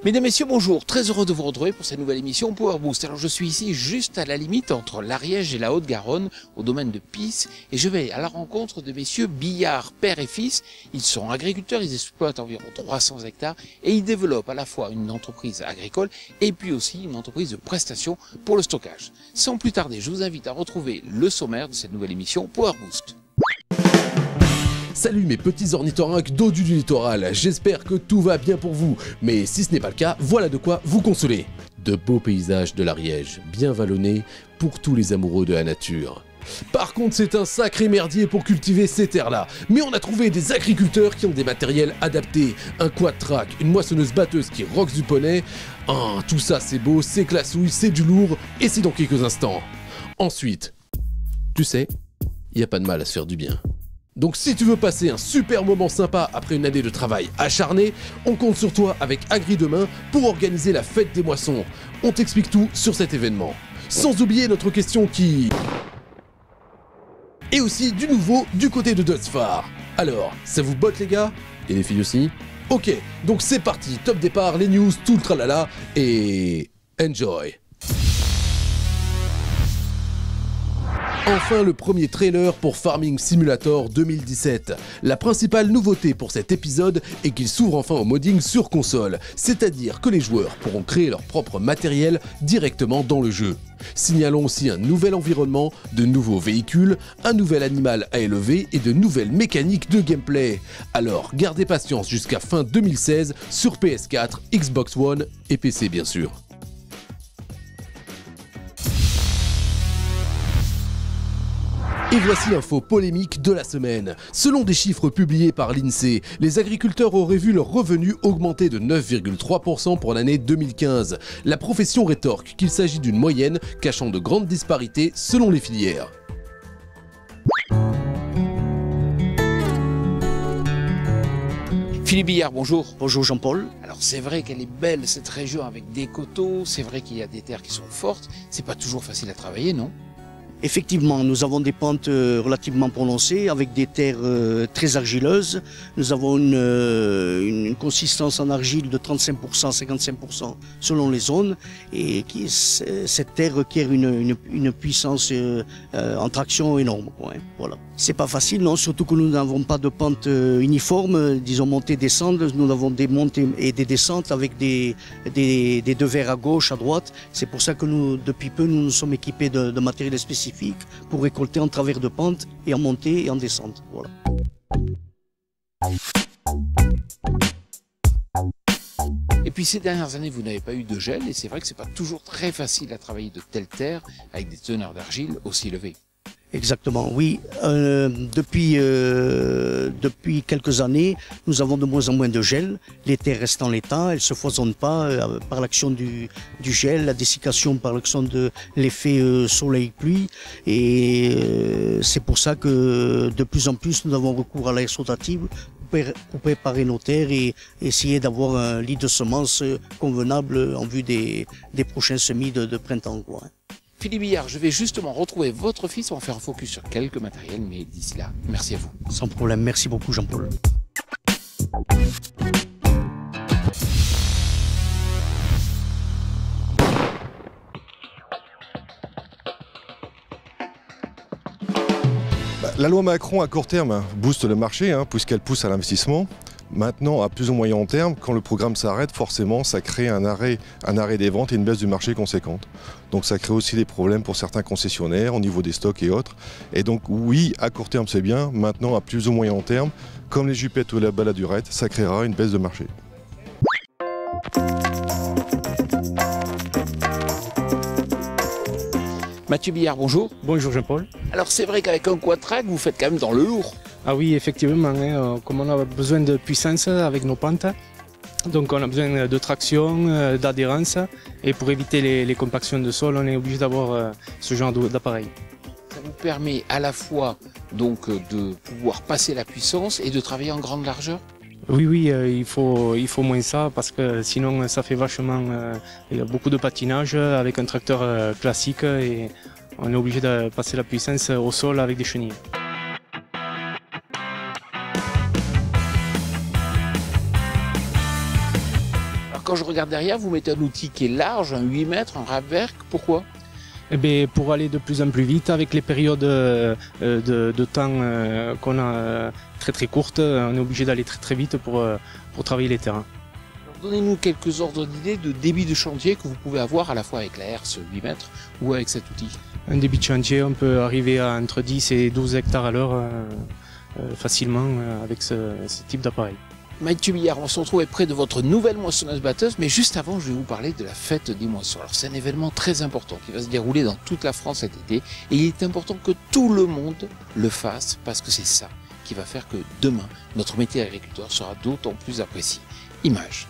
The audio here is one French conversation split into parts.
Mesdames, Messieurs, bonjour. Très heureux de vous retrouver pour cette nouvelle émission Power Boost. Alors je suis ici juste à la limite entre l'Ariège et la Haute-Garonne, au domaine de Pisse, et je vais à la rencontre de messieurs Billard, père et fils. Ils sont agriculteurs, ils exploitent environ 300 hectares et ils développent à la fois une entreprise agricole et puis aussi une entreprise de prestation pour le stockage. Sans plus tarder, je vous invite à retrouver le sommaire de cette nouvelle émission Power Boost. Salut mes petits ornithorynques dodus du littoral, j'espère que tout va bien pour vous, mais si ce n'est pas le cas, voilà de quoi vous consoler. De beaux paysages de l'Ariège, bien vallonnés pour tous les amoureux de la nature. Par contre, c'est un sacré merdier pour cultiver ces terres-là, mais on a trouvé des agriculteurs qui ont des matériels adaptés, un quad-track, une moissonneuse batteuse qui roxe du poney. Ah, tout ça c'est beau, c'est classouille, c'est du lourd, et c'est dans quelques instants. Ensuite, tu sais, il n'y a pas de mal à se faire du bien. Donc si tu veux passer un super moment sympa après une année de travail acharné, on compte sur toi avec Agri Demain pour organiser la fête des moissons. On t'explique tout sur cet événement. Sans oublier notre question qui... Et aussi du nouveau du côté de Dutzfar. Alors, ça vous botte les gars? Et les filles aussi? Ok, donc c'est parti, top départ, les news, tout le tralala, et... enjoy. Enfin le premier trailer pour Farming Simulator 2017. La principale nouveauté pour cet épisode est qu'il s'ouvre enfin au modding sur console, c'est-à-dire que les joueurs pourront créer leur propre matériel directement dans le jeu. Signalons aussi un nouvel environnement, de nouveaux véhicules, un nouvel animal à élever et de nouvelles mécaniques de gameplay. Alors gardez patience jusqu'à fin 2016 sur PS4, Xbox One et PC bien sûr. Et voici l'info polémique de la semaine. Selon des chiffres publiés par l'INSEE, les agriculteurs auraient vu leurs revenus augmenter de 9,3% pour l'année 2015. La profession rétorque qu'il s'agit d'une moyenne cachant de grandes disparités selon les filières. Philippe Billard, bonjour. Bonjour Jean-Paul. Alors c'est vrai qu'elle est belle cette région avec des coteaux, c'est vrai qu'il y a des terres qui sont fortes, c'est pas toujours facile à travailler, non? Effectivement, nous avons des pentes relativement prononcées avec des terres très argileuses. Nous avons une consistance en argile de 35%, 55% selon les zones et cette terre requiert une puissance en traction énorme. Ouais, voilà. C'est pas facile, non, surtout que nous n'avons pas de pente uniforme, disons montée-descente. Nous avons des montées et des descentes avec des devers à gauche, à droite. C'est pour ça que nous, depuis peu, nous sommes équipés de matériel spécifique pour récolter en travers de pente et en montée et en descente. Voilà. Et puis ces dernières années, vous n'avez pas eu de gel et c'est vrai que c'est pas toujours très facile à travailler de telles terres avec des teneurs d'argile aussi élevées. Exactement, oui. Depuis quelques années, nous avons de moins en moins de gel. Les terres restent en l'état, elles ne se foisonnent pas par l'action du gel, la dessiccation par l'action de l'effet soleil-pluie. Et c'est pour ça que de plus en plus, nous avons recours à l'air rotative pour préparer nos terres et essayer d'avoir un lit de semences convenable en vue des prochains semis de printemps, quoi. Philippe Billard, je vais justement retrouver votre fils, on va faire un focus sur quelques matériels, mais d'ici là, merci à vous. Sans problème, merci beaucoup Jean-Paul. La loi Macron à court terme booste le marché puisqu'elle pousse à l'investissement. Maintenant, à plus ou moyen terme, quand le programme s'arrête, forcément, ça crée un arrêt des ventes et une baisse du marché conséquente. Donc ça crée aussi des problèmes pour certains concessionnaires au niveau des stocks et autres. Et donc oui, à court terme c'est bien. Maintenant, à plus ou moyen terme, comme les jupettes ou la baladurette, ça créera une baisse de marché. Mathieu Billard, bonjour. Bonjour Jean-Paul. Alors c'est vrai qu'avec un quad-track, vous faites quand même dans le lourd. Ah oui, effectivement, comme on a besoin de puissance avec nos pentes, donc on a besoin de traction, d'adhérence, et pour éviter les compactions de sol, on est obligé d'avoir ce genre d'appareil. Ça vous permet à la fois donc de pouvoir passer la puissance et de travailler en grande largeur? Oui, il faut moins ça parce que sinon ça fait vachement, il y a beaucoup de patinage avec un tracteur classique et on est obligé de passer la puissance au sol avec des chenilles. quand je regarde derrière, vous mettez un outil qui est large, un 8 mètres, un Rabwerk, pourquoi? Eh bien, pour aller de plus en plus vite, avec les périodes de temps qu'on a très très courtes, on est obligé d'aller très très vite pour travailler les terrains. Donnez-nous quelques ordres d'idées de débit de chantier que vous pouvez avoir à la fois avec la herse 8 mètres ou avec cet outil. Un débit de chantier, on peut arriver à entre 10 et 12 hectares à l'heure facilement avec ce type d'appareil. Mathieu Billard, on se retrouve près de votre nouvelle moissonneuse-batteuse, mais juste avant, je vais vous parler de la fête des moissons. Alors, c'est un événement très important qui va se dérouler dans toute la France cet été, et il est important que tout le monde le fasse, parce que c'est ça qui va faire que demain, notre métier d'agriculteur sera d'autant plus apprécié. Image.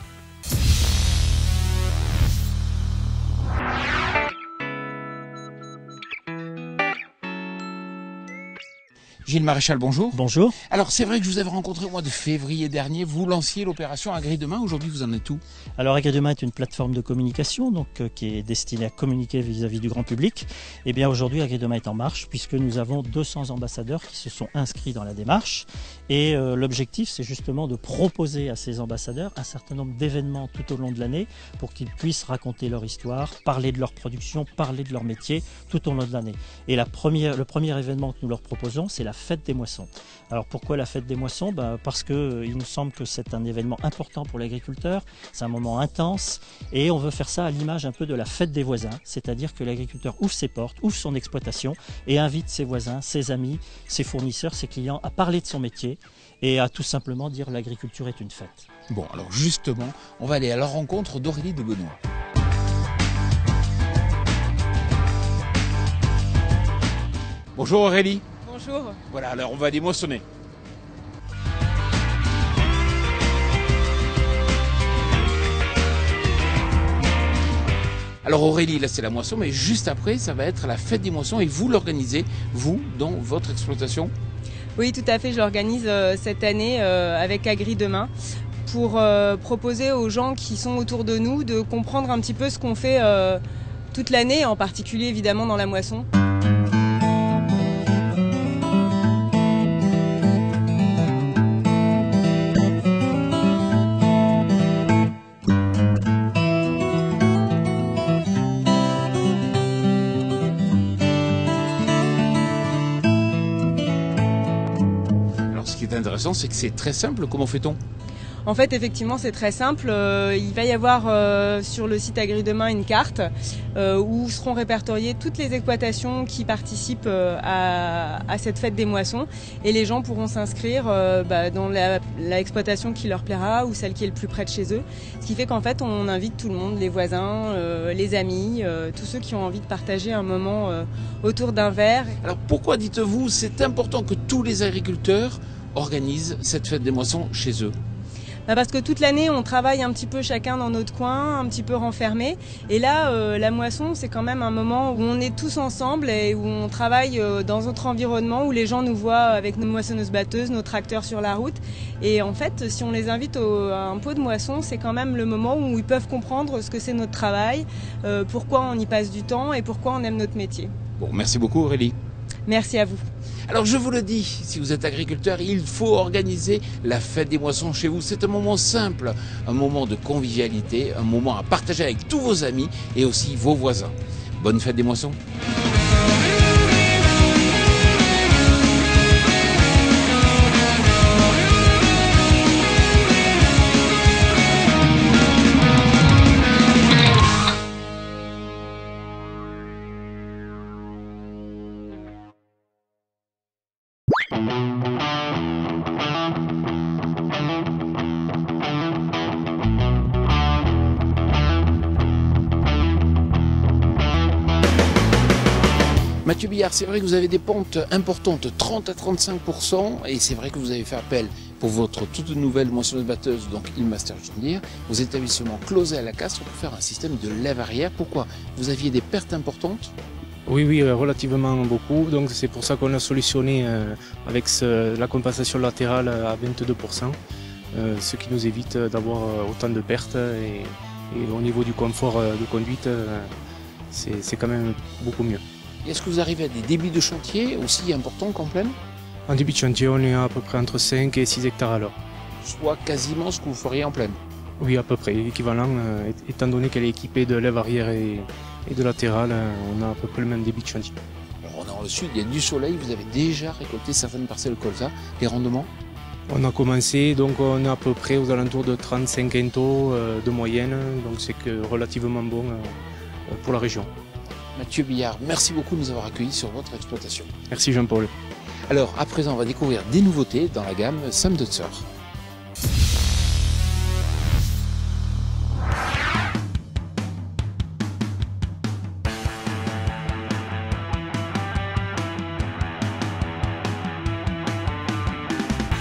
Gilles Maréchal, bonjour. Bonjour. Alors c'est vrai que je vous avais rencontré au mois de février dernier, vous lanciez l'opération Agri-Demain, aujourd'hui vous en êtes où? Alors Agri-Demain est une plateforme de communication qui est destinée à communiquer vis-à-vis du grand public. Et bien aujourd'hui Agri-Demain est en marche puisque nous avons 200 ambassadeurs qui se sont inscrits dans la démarche. Et l'objectif c'est justement de proposer à ces ambassadeurs un certain nombre d'événements tout au long de l'année pour qu'ils puissent raconter leur histoire, parler de leur production, parler de leur métier tout au long de l'année. Et le premier événement que nous leur proposons c'est la fête des moissons. Alors pourquoi la fête des moissons? Parce qu'il nous semble que c'est un événement important pour l'agriculteur, c'est un moment intense et on veut faire ça à l'image un peu de la fête des voisins, c'est-à-dire que l'agriculteur ouvre ses portes, ouvre son exploitation et invite ses voisins, ses amis, ses fournisseurs, ses clients à parler de son métier et à tout simplement dire l'agriculture est une fête. Bon, alors justement, on va aller à la rencontre d'Aurélie de Benoît. Bonjour Aurélie. Bonjour. Voilà, alors on va aller moissonner. Alors Aurélie, là c'est la moisson, mais juste après, ça va être la fête des moissons et vous l'organisez, vous, dans votre exploitation? Oui, tout à fait, je l'organise cette année avec Agri-Demain pour proposer aux gens qui sont autour de nous de comprendre un petit peu ce qu'on fait toute l'année, en particulier évidemment dans la moisson. Ce qui est intéressant, c'est que c'est très simple. Comment fait-on? En fait, effectivement, c'est très simple. Il va y avoir sur le site Agri-Demain une carte où seront répertoriées toutes les exploitations qui participent à cette fête des moissons. Et les gens pourront s'inscrire dans la exploitation qui leur plaira ou celle qui est le plus près de chez eux. Ce qui fait qu'en fait, on invite tout le monde, les voisins, les amis, tous ceux qui ont envie de partager un moment autour d'un verre. Alors pourquoi, dites-vous, c'est important que tous les agriculteurs organisent cette fête des moissons chez eux? Parce que toute l'année, on travaille un petit peu chacun dans notre coin, un petit peu renfermé. Et là, la moisson, c'est quand même un moment où on est tous ensemble et où on travaille dans notre environnement, où les gens nous voient avec nos moissonneuses-batteuses, nos tracteurs sur la route. Et en fait, si on les invite à un pot de moisson, c'est quand même le moment où ils peuvent comprendre ce que c'est notre travail, pourquoi on y passe du temps et pourquoi on aime notre métier. Bon, merci beaucoup Aurélie. Merci à vous. Alors je vous le dis, si vous êtes agriculteur, il faut organiser la fête des moissons chez vous. C'est un moment simple, un moment de convivialité, un moment à partager avec tous vos amis et aussi vos voisins. Bonne fête des moissons. Mathieu Billard, c'est vrai que vous avez des pentes importantes, 30 à 35%, et c'est vrai que vous avez fait appel pour votre toute nouvelle moissonneuse-batteuse, donc Ilmaster John Deere, aux établissements Closé à la Castre pour faire un système de lève arrière. Pourquoi? Vous aviez des pertes importantes? Oui, relativement beaucoup. Donc c'est pour ça qu'on a solutionné avec la compensation latérale à 22%, ce qui nous évite d'avoir autant de pertes. Et au niveau du confort de conduite, c'est quand même beaucoup mieux. Est-ce que vous arrivez à des débits de chantier aussi importants qu'en plaine? En début de chantier, on est à peu près entre 5 et 6 hectares à l'heure. Soit quasiment ce que vous feriez en plaine. Oui, à peu près, équivalent, étant donné qu'elle est équipée de lèvres arrière et de latérales, on a à peu près le même débit de chantier. Alors, dans le sud, il y a du soleil, vous avez déjà récolté certaines parcelles de colza. Les rendements? On a commencé, donc on est à peu près aux alentours de 35 quintaux de moyenne, donc c'est que relativement bon pour la région. Mathieu Billard, merci beaucoup de nous avoir accueillis sur votre exploitation. Merci Jean-Paul. Alors, à présent, on va découvrir des nouveautés dans la gamme Sam Deutzer.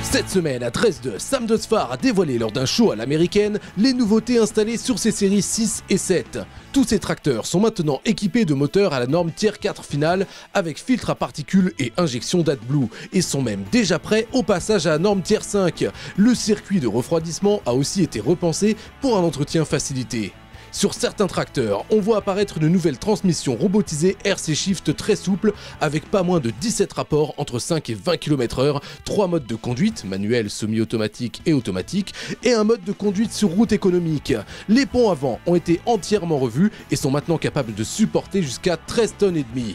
Cette semaine à Dresde, Sam Deutzer a dévoilé lors d'un show à l'américaine les nouveautés installées sur ses séries 6 et 7. Tous ces tracteurs sont maintenant équipés de moteurs à la norme Tier 4 finale avec filtre à particules et injection d'AdBlue et sont même déjà prêts au passage à la norme Tier 5. Le circuit de refroidissement a aussi été repensé pour un entretien facilité. Sur certains tracteurs, on voit apparaître une nouvelle transmission robotisée RC Shift très souple avec pas moins de 17 rapports entre 5 et 20 km/h, 3 modes de conduite, manuel, semi-automatique et automatique, et un mode de conduite sur route économique. Les ponts avant ont été entièrement revus et sont maintenant capables de supporter jusqu'à 13 tonnes et demie.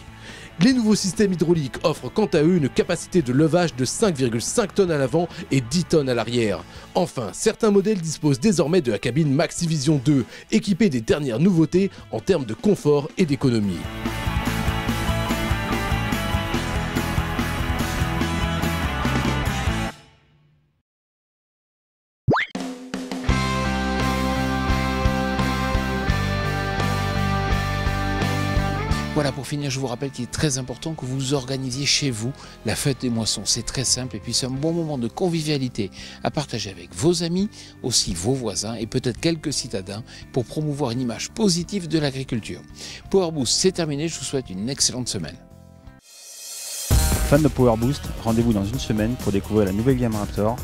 Les nouveaux systèmes hydrauliques offrent quant à eux une capacité de levage de 5,5 tonnes à l'avant et 10 tonnes à l'arrière. Enfin, certains modèles disposent désormais de la cabine Maxivision 2, équipée des dernières nouveautés en termes de confort et d'économie. Voilà, pour finir, je vous rappelle qu'il est très important que vous organisiez chez vous la fête des moissons. C'est très simple et puis c'est un bon moment de convivialité à partager avec vos amis, aussi vos voisins et peut-être quelques citadins pour promouvoir une image positive de l'agriculture. Power Boost, c'est terminé, je vous souhaite une excellente semaine. Fans de Power Boost, rendez-vous dans une semaine pour découvrir la nouvelle gamme Raptor